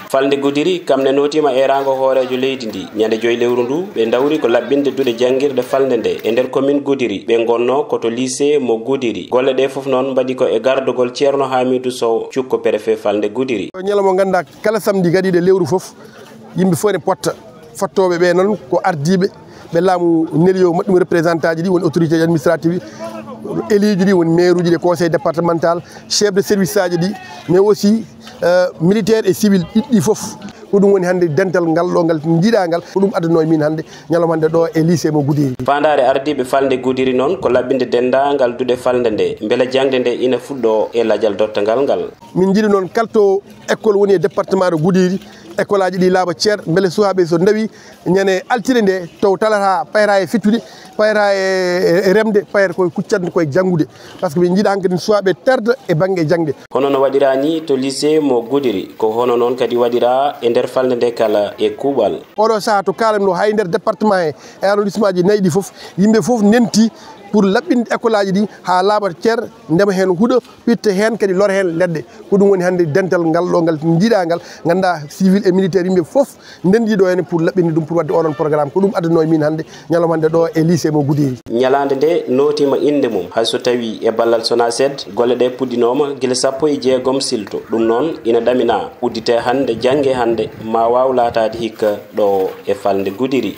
falde Goudiri kamne notima e rango hoorejo leydi ndi nyande joyi lewru ndu ɓe dawri ko labbinde duɗe jangirde falde nde e nder commune Goudiri ɓe gonno koto lycée mo Goudiri golle ɗe fof noon mbaɗi ko e gardugol Ceerno Hamidou Sow cukko préfet falde Goudiri. ñalawma ganda kala samedi gaɗiɗe lewru fof yimɓe fof ne potta fattoɓe ɓe noon ko ardiɓe ɓe laamu nelio maɗɗum représentant ji ɗi woni autorité administrative éliji ɗi woni maire uji ɗi conseil départemental chef de service aji ɗi mais aussi militaire et civil ɗiɗɗi fof ko ɗum woni hannde dental ngal ɗo ngal jiiɗa ngal ko ɗum adduno min hannde ñalawma hannde ɗo e lycée mo Goudiri. fandare ardiɓe falde Goudiri noon ko laɓɓinde dendagal duɗe falde nde beele jangde nde ina fuɗɗo e ladial dottangal ngal. min jiiɗi noon kalto école woni e département de Goudiri école aji ɗi laaɓa ceer beele sukaɓe so dawi ñande altine nde taw talata payra e fittude payra e remde payra koye kuccande koye janggude par ce que ɓe jiiɗa hankkadi sukaɓe terda e banggue jangde. hono no waɗira ni to lycée mo Goudiri ko hono noon kadi waɗira e nder falde nde kala e kuuɓal. oɗo saaha to kalami ɗo hay nder département e arrondissement ji nayyi ɗi foof yimɓe foof nenti pour laɓɓinde école aji ɗi ha laaɓa ceer ndema hen huuɗo ɓitta hen kadi lora hen leɗɗe ko ɗum woni hannde dental ngal ɗo ngal jiiɗa ngal ganda civil et militaire yimɓe foof ndendiɗo hen pour laɓɓinde ɗum pour wadde oɗon programme ko ɗum adduno min hannde ñalawma hannde ɗo e lycée mo Goudiri. ñalande nde notima inde mum hayso tawi e ballal SONACED golle ɗe puɗɗinoma guila 16 silto ɗum noon ina ɗamina uddite hannde jangge hannde ma waw latade hikka ɗo e falde Goudiri.